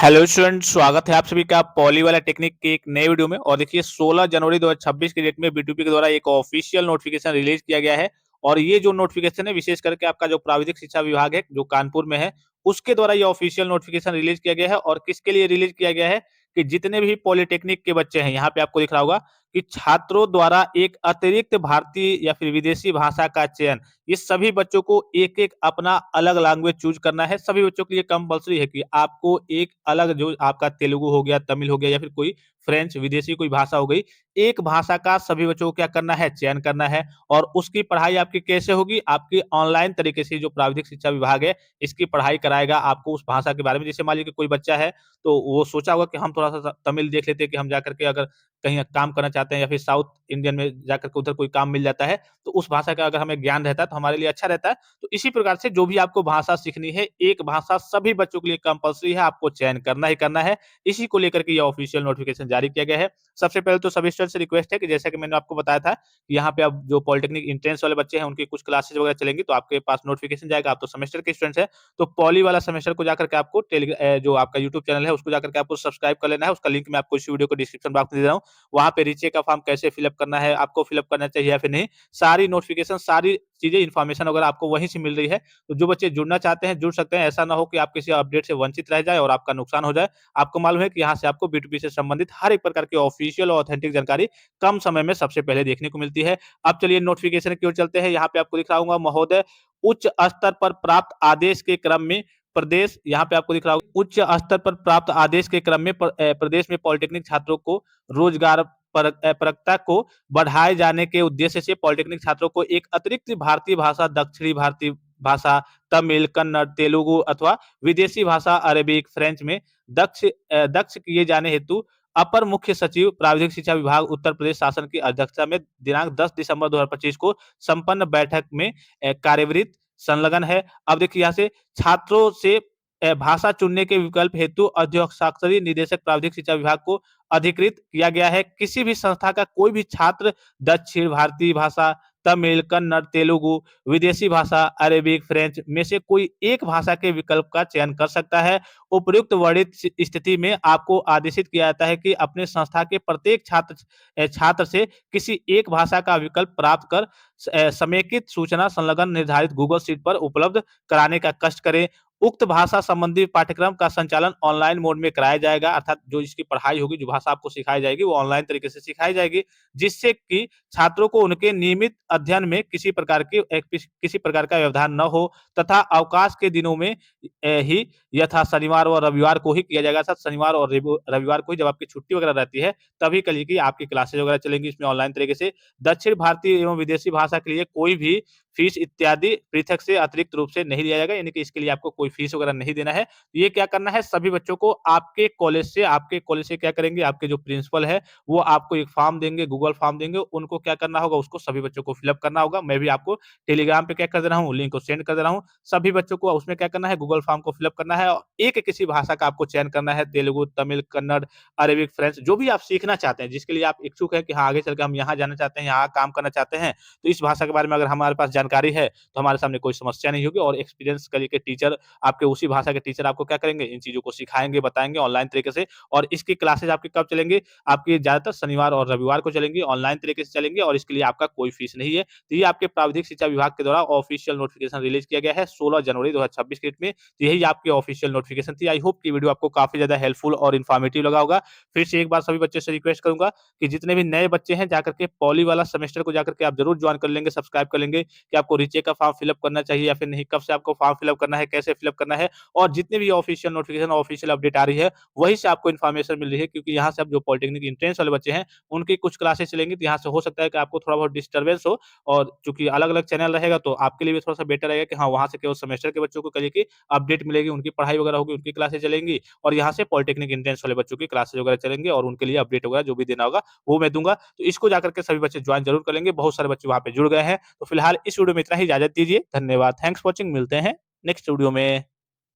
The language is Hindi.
हेलो स्टूडेंट, स्वागत है आप सभी का पॉली वाला टेक्निक के एक नए वीडियो में। और देखिए 16 जनवरी 2026 के डेट में बीटूपी के द्वारा एक ऑफिशियल नोटिफिकेशन रिलीज किया गया है। और ये जो नोटिफिकेशन है विशेष करके आपका जो प्राविधिक शिक्षा विभाग है जो कानपुर में है, उसके द्वारा ये ऑफिशियल नोटिफिकेशन रिलीज किया गया है। और किसके लिए रिलीज किया गया है कि जितने भी पॉलिटेक्निक के बच्चे हैं, यहाँ पे आपको दिख रहा होगा कि छात्रों द्वारा एक अतिरिक्त भारतीय या फिर विदेशी भाषा का चयन, ये सभी बच्चों को एक-एक अपना अलग लैंग्वेज चूज़ करना है। सभी बच्चों के लिए कंपल्सरी है कि आपको एक अलग जो आपका तेलुगु हो गया, तमिल हो गया या फिर कोई फ्रेंच विदेशी कोई भाषा हो गई, एक भाषा का सभी बच्चों को क्या करना है, चयन करना है। और उसकी पढ़ाई आपकी कैसे होगी? आपकी ऑनलाइन तरीके से जो प्राविधिक शिक्षा विभाग है, इसकी पढ़ाई कराएगा आपको उस भाषा के बारे में। जैसे मान लीजिए कि कोई बच्चा है, तो वो सोचा होगा कि हम थोड़ा-सा तमिल देख लेते हैं कि हम जाकर के अगर कहीं काम करना चाहते हैं या फिर साउथ इंडियन में जाकर के उधर कोई काम मिल जाता है, तो उस भाषा का अगर हमें ज्ञान रहता है तो हमारे लिए अच्छा रहता है। तो इसी प्रकार से जो भी आपको भाषा सीखनी है, एक भाषा सभी बच्चों के लिए कंपल्सरी है, आपको चयन करना ही करना है। इसी को लेकर के ये ऑफिशियल नोटिफिकेशन जारी किया गया है। सबसे पहले तो सभी स्टूडेंट से रिक्वेस्ट है कि जैसा कि मैंने आपको बताया था कि यहाँ पे अब जो पॉलिटेक्निक एंट्रेंस वाले बच्चे हैं, उनकी कुछ क्लासेस वगैरह चलेंगी, तो आपके पास नोटिफिकेशन जाएगा। आप तो सेमेस्टर के स्टूडेंट्स हैं, तो पॉली वाला सेमेस्टर को जाकर के आपको जो आपका यूट्यूब चैनल है, उसको जाकर के आपको सब्सक्राइब कर लेना है। उसका लिंक मैं आपको इस वीडियो को डिस्क्रिप्शन बॉक्स में दे रहा हूँ। वहाँ पे रीचे का फॉर्म कैसे फिलअप करना है, आपको फिलअप करना चाहिए या फिर नहीं, सारी नोटिफिकेशन, सारी चीजें, इन्फॉर्मेशन वगैरह आपको वहीं से मिल रही है। तो जो बच्चे जुड़ना चाहते हैं जुड़ सकते हैं। ऐसा ना हो कि आप किसी अपडेट से वंचित रह जाए और आपका नुकसान हो जाए। आपको मालूम है कि यहाँ से आपको बी2बी से संबंधित हर एक प्रकार की ऑफिशियल और ऑथेंटिक जानकारी कम समय में सबसे पहले देखने को मिलती है। अब चलिए नोटिफिकेशन की ओर चलते हैं। यहाँ पे आपको दिख रहा होगा, महोदय, उच्च स्तर पर प्राप्त आदेश के क्रम में प्रदेश, यहाँ पे आपको दिख रहा होगा, उच्च स्तर पर प्राप्त आदेश के क्रम में प्रदेश में पॉलिटेक्निक छात्रों को रोजगार परकता को बढ़ाए जाने के उद्देश्य से पॉलिटेक्निक छात्रों को एक अतिरिक्त भारतीय भाषा, दक्षिणी भारतीय भाषा, तमिल, कन्नड़, तेलुगु अथवा विदेशी भाषा अरेबिक, फ्रेंच में दक्ष किए जाने हेतु अपर मुख्य सचिव प्राविधिक शिक्षा विभाग उत्तर प्रदेश शासन की अध्यक्षता में दिनांक 10 दिसंबर 2025 को संपन्न बैठक में कार्यवृत्त संलग्न है। अब देखिए यहाँ से छात्रों से भाषा चुनने के विकल्प हेतु अध्यक्षाक्षरी निदेशक प्राविधिक शिक्षा विभाग को अधिकृत किया गया है। किसी भी संस्था का कोई भी छात्र दक्षिण भारतीय भाषा, तमिल, कन्नड़, तेलुगु, विदेशी भाषा, अरेबिक, फ्रेंच में से कोई एक भाषा के विकल्प का चयन कर सकता है। उपयुक्त वर्णित स्थिति में आपको आदेशित किया जाता है कि अपने संस्था के प्रत्येक छात्र से किसी एक भाषा का विकल्प प्राप्त कर समेकित सूचना संलग्न निर्धारित गूगल शीट पर उपलब्ध कराने का कष्ट करें। उक्त भाषा संबंधी पाठ्यक्रम का संचालन ऑनलाइन मोड में कराया जाएगा, अर्थात जो इसकी पढ़ाई होगी, जो भाषा आपको सिखाई जाएगी, वो ऑनलाइन तरीके से सिखाई जाएगी, जिससे कि छात्रों को उनके नियमित अध्ययन में किसी प्रकार का व्यवधान न हो तथा अवकाश के दिनों में ही, यथा शनिवार और रविवार को ही किया जाएगा। अर्थात शनिवार और रविवार को ही, जब आपकी छुट्टी वगैरह रहती है, तभी कल की आपकी क्लासेज वगैरह चलेंगी इसमें ऑनलाइन तरीके से। दक्षिण भारतीय एवं विदेशी भाषा के लिए कोई भी फीस इत्यादि पृथक से अतिरिक्त रूप से नहीं लिया जाएगा, यानी कि इसके लिए आपको कोई फीस वगैरह नहीं देना है। ये क्या करना है, सभी बच्चों को आपके कॉलेज से क्या करेंगे, आपके जो प्रिंसिपल है वो आपको एक फॉर्म देंगे, गूगल फॉर्म देंगे, उनको क्या करना होगा, उसको सभी बच्चों को फिलअप करना होगा। मैं भी आपको टेलीग्राम पे क्या कर दे रहा हूँ, लिंक को सेंड कर दे रहा हूँ। सभी बच्चों को उसमें क्या करना है, गूगल फॉर्म को फिलअप करना है और एक किसी भाषा का आपको चयन करना है, तेलुगु, तमिल, कन्नड़, अरेबिक, फ्रेंच, जो भी आप सीखना चाहते हैं, जिसके लिए आप इच्छुक हैं कि हाँ आगे चल के हम यहाँ जाना चाहते हैं, यहाँ काम करना चाहते हैं, तो इस भाषा के बारे में अगर हमारे पास जानकारी है तो हमारे सामने कोई समस्या नहीं होगी। और एक्सपीरियंस करके टीचर, आपके उसी भाषा के टीचर आपको क्या करेंगे, इन चीज़ों को सिखाएँगे, बताएँगे ऑनलाइन तरीके से। और इसकी क्लासेस आपकी कब चलेंगी, आपकी ज़्यादातर शनिवार और रविवार को चलेंगी, ऑनलाइन तरीके से चलेंगी और इसके लिए आपका कोई फीस नहीं है। तो ये आपके प्राविधिक शिक्षा विभाग के द्वारा ऑफिशियल नोटिफिकेशन रिलीज़ किया गया है 16 जनवरी 2026 की डेट में। तो यही आपकी ऑफिशियल नोटिफिकेशन थी। आई होप कि वीडियो आपको काफ़ी ज़्यादा हेल्पफुल और इन्फॉर्मेटिव लगा होगा। फिर से एक बार सभी बच्चों से रिक्वेस्ट करूँगा कि जितने भी नए बच्चे हैं, जाकर के पॉली वाला सेमेस्टर को जाकर के आप ज़रूर जॉइन कर लेंगे, सब्सक्राइब कर लेंगे कि आपको रीचे का फॉर्म फिलअप करना चाहिए या फिर नहीं, कब से आपको फॉर्म फिलअप करना है, कैसे फिलअप करना है, और जितनी भी ऑफिशियल नोटिफिकेशन, ऑफिशियल अपडेट आ रही है, वहीं से आपको इन्फॉर्मेशन मिल रही है। क्योंकि यहाँ से अब जो पॉलिटेक्निक एंट्रेंस वाले बच्चे हैं, उनकी कुछ क्लासेस चलेंगी, तो यहाँ से हो सकता है कि आपको थोड़ा बहुत डिस्टर्बेंस हो। और चूँकि अलग-अलग चैनल रहेगा, तो आपके लिए भी थोड़ा-सा बेटर रहेगा कि हाँ, वहाँ से केवल सेमेस्टर के बच्चों को कल की अपडेट मिलेगी, उनकी पढ़ाई वगैरह होगी, उनकी क्लासेस चलेंगी, और यहाँ से पॉलिटेक्निक एंट्रेंस वाले बच्चों की क्लासेस वगैरह चलेंगे और उनके लिए अपडेट वगैरह जो भी देना होगा, वो मैं दूँगा। तो इसको जाकर के सभी बच्चे जॉइन ज़रूर कर लेंगे। बहुत सारे बच्चे वहाँ पे जुड़ गए हैं। तो फिलहाल इस वीडियो में इतना ही, इजाज़त दीजिए। धन्यवाद। Thanks for watching. मिलते हैं नेक्स्ट वीडियो में।